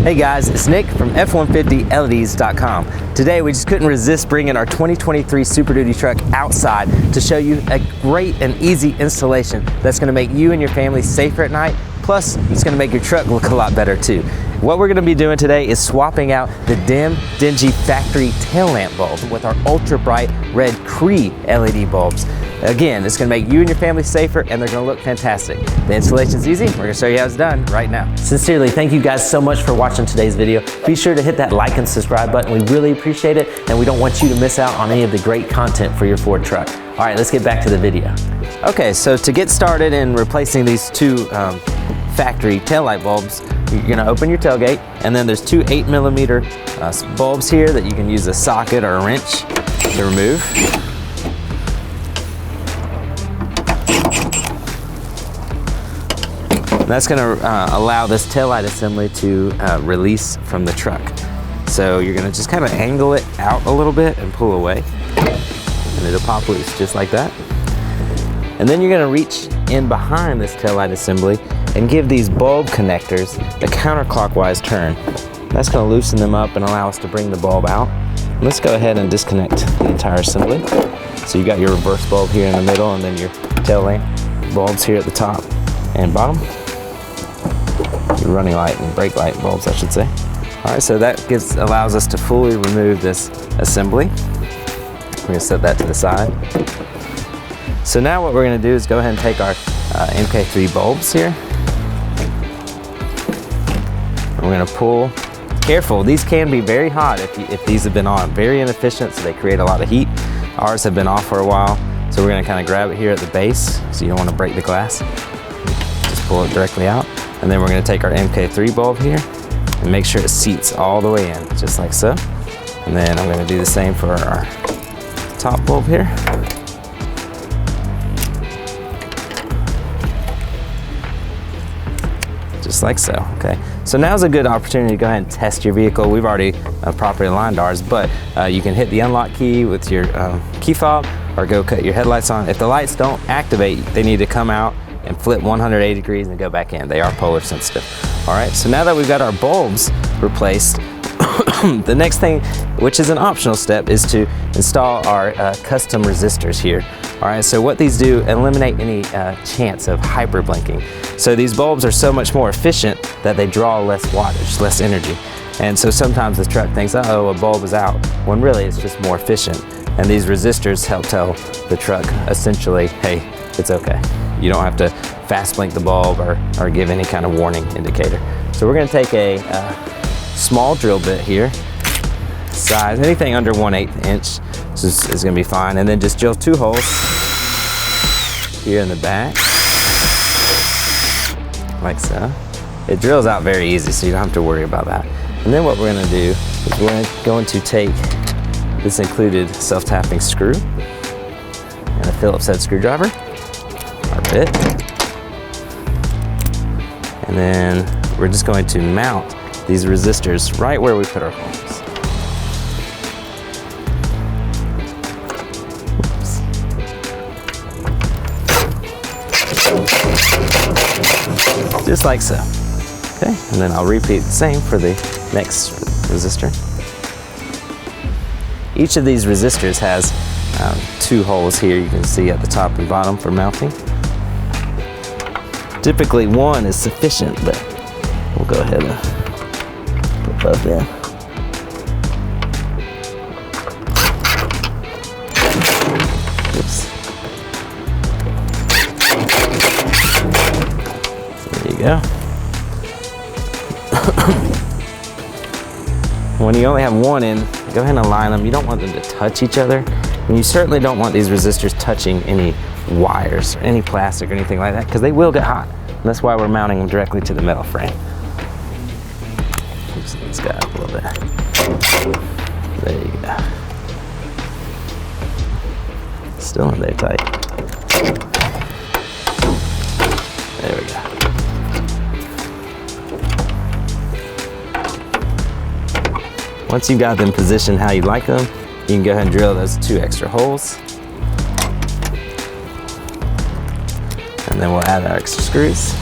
Hey guys, it's Nick from F150LEDs.com. Today we just couldn't resist bringing our 2023 Super Duty truck outside to show you a great and easy installation that's going to make you and your family safer at night. Plus, it's going to make your truck look a lot better too. What we're going to be doing today is swapping out the dim, dingy factory tail lamp bulb with our ultra bright red Cree LED bulbs. Again, it's going to make you and your family safer, and they're going to look fantastic. The installation's easy. We're going to show you how it's done right now. Sincerely, thank you guys so much for watching today's video. Be sure to hit that like and subscribe button. We really appreciate it, and we don't want you to miss out on any of the great content for your Ford truck. All right, let's get back to the video. Okay, so to get started in replacing these two factory taillight bulbs, you're going to open your tailgate, and then there's two 8mm bulbs here that you can use a socket or a wrench to remove. And that's going to allow this taillight assembly to release from the truck. So you're going to just kind of angle it out a little bit and pull away, and it'll pop loose just like that. And then you're going to reach in behind this taillight assembly and give these bulb connectors a counterclockwise turn. That's going to loosen them up and allow us to bring the bulb out. Let's go ahead and disconnect the entire assembly. So you got your reverse bulb here in the middle, and then your tail lamp bulbs here at the top and bottom. Your running light and brake light bulbs, I should say. All right, so that allows us to fully remove this assembly. We're going to set that to the side. So now what we're going to do is go ahead and take our MK3 bulbs here. We're going to pull. Careful, these can be very hot if these have been on. Very inefficient, so they create a lot of heat. Ours have been off for a while, so we're going to kind of grab it here at the base, so you don't want to break the glass. Just pull it directly out. And then we're going to take our MK3 bulb here and make sure it seats all the way in, just like so. And then I'm going to do the same for our top bulb here. Just like so, okay. So now's a good opportunity to go ahead and test your vehicle. We've already properly aligned ours, but you can hit the unlock key with your key fob or go cut your headlights on. If the lights don't activate, they need to come out and flip 180 degrees and go back in. They are polar sensitive. All right, so now that we've got our bulbs replaced, the next thing, which is an optional step, is to install our custom resistors here. All right, so what these do, eliminate any chance of hyper blinking. So these bulbs are so much more efficient that they draw less wattage, less energy. And so sometimes the truck thinks, uh-oh, a bulb is out, when really it's just more efficient. And these resistors help tell the truck essentially, hey, it's okay. You don't have to fast blink the bulb or give any kind of warning indicator. So we're going to take a small drill bit here, size anything under 1/8 inch is going to be fine, and then just drill 2 holes here in the back, like so. It drills out very easy, so you don't have to worry about that. And then what we're going to do is we're going to take this included self-tapping screw and a Phillips head screwdriver, our bit, and then we're just going to mount these resistors right where we put our holes. Oops. Just like so. Okay, and then I'll repeat the same for the next resistor. Each of these resistors has 2 holes here, you can see at the top and bottom for mounting. Typically 1 is sufficient, but we'll go ahead and put both in. Oops. There you go. When you only have 1 in, go ahead and align them. You don't want them to touch each other. And you certainly don't want these resistors touching any wires or any plastic or anything like that, because they will get hot. And that's why we're mounting them directly to the metal frame. Loosen this guy up a little bit. There you go. Still in there tight. There we go. Once you've got them positioned how you like them, you can go ahead and drill those 2 extra holes. And then we'll add our extra screws.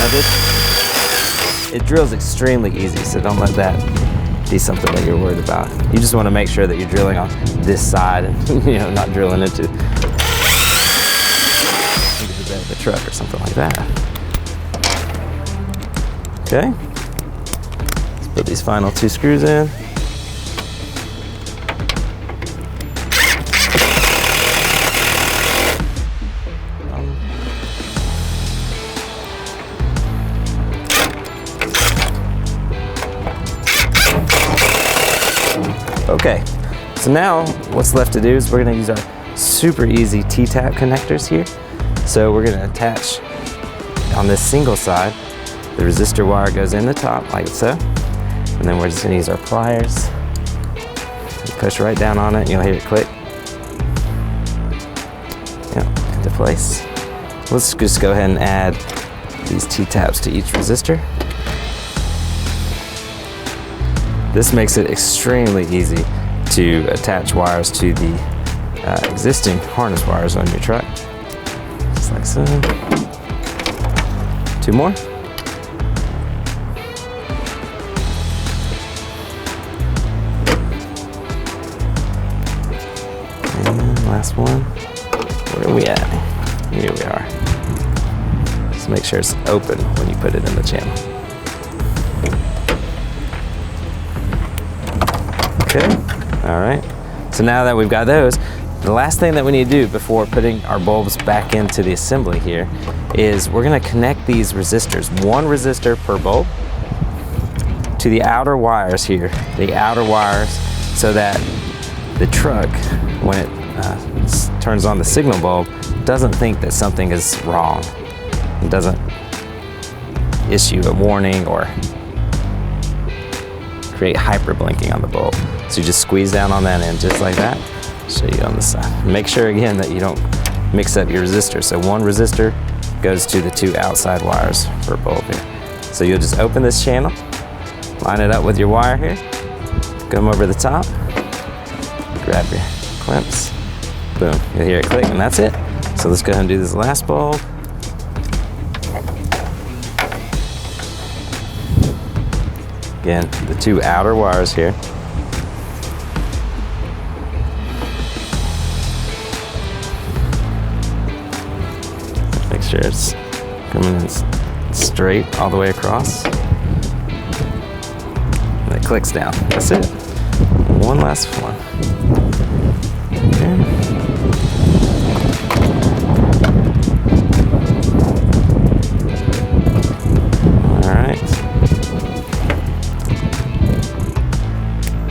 Now this it drills extremely easy, so don't let that be something that you're worried about. You just want to make sure that you're drilling on this side and not drilling into the bed of the truck or something like that. Okay, let's put these final 2 screws in. Okay, so now what's left to do is we're going to use our super easy T-tap connectors here. So we're going to attach on this single side, the resistor wire goes in the top like so, and then we're just going to use our pliers, push right down on it, and you'll hear it click. Yep, into place. Let's just go ahead and add these T-taps to each resistor. This makes it extremely easy to attach wires to the existing harness wires on your truck. Just like so. 2 more. And last one. Where are we at? Here we are. Just make sure it's open when you put it in the channel. Okay, all right. So now that we've got those, the last thing that we need to do before putting our bulbs back into the assembly here is we're gonna connect these resistors, 1 resistor per bulb, to the outer wires here, the outer wires, so that the truck, when it turns on the signal bulb, doesn't think that something is wrong. It doesn't issue a warning or create hyper blinking on the bulb. So you just squeeze down on that end just like that. I'll show you on the side. Make sure again that you don't mix up your resistor. So 1 resistor goes to the 2 outside wires per bulb here. So you'll just open this channel, line it up with your wire here, come over the top, grab your clamps, boom, you'll hear it click, and that's it. So let's go ahead and do this last bulb. Again, the 2 outer wires here. Make sure it's coming in straight all the way across. And it clicks down. That's it. One last one. Okay.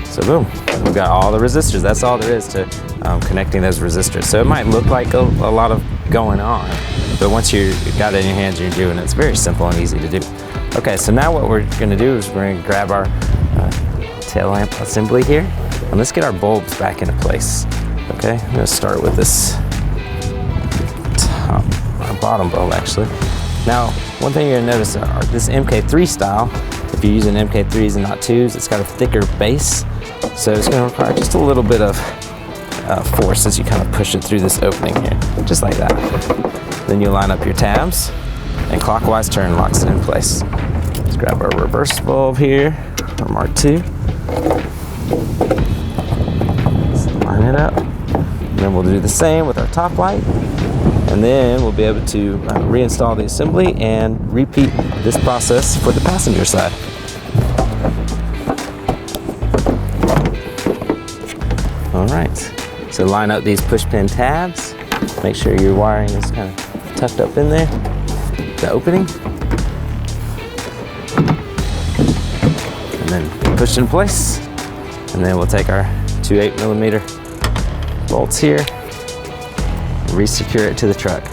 So boom, we've got all the resistors. That's all there is to connecting those resistors. So it might look like a lot of going on, but once you've got it in your hands and you're doing it, it's very simple and easy to do. Okay, so now what we're gonna do is we're gonna grab our tail lamp assembly here, and let's get our bulbs back into place. Okay, I'm gonna start with this bottom bulb actually. Now, one thing you're gonna notice, this MK3 style, if you're using MK3s and not 2s, it's got a thicker base. So it's going to require just a little bit of force as you kind of push it through this opening here, just like that. Then you line up your tabs and clockwise turn locks it in place. Let's grab our reverse bulb here, our Mark II. Let's line it up. And then we'll do the same with our top light. And then we'll be able to reinstall the assembly and repeat this process for the passenger side. All right, so line up these push pin tabs. Make sure your wiring is kind of tucked up in there, the opening. And then push in place. And then we'll take our 2 8mm bolts here, re-secure it to the truck.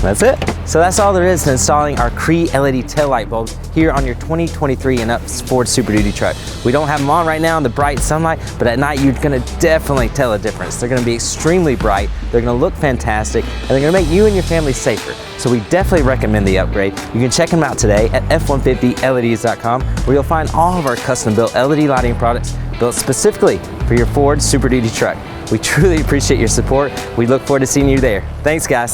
That's it. So that's all there is to installing our Cree LED taillight bulbs here on your 2023 and up Ford Super Duty truck. We don't have them on right now in the bright sunlight, but at night you're gonna definitely tell a difference. They're gonna be extremely bright, they're gonna look fantastic, and they're gonna make you and your family safer. So we definitely recommend the upgrade. You can check them out today at f150leds.com, where you'll find all of our custom built LED lighting products built specifically for your Ford Super Duty truck. We truly appreciate your support. We look forward to seeing you there. Thanks, guys.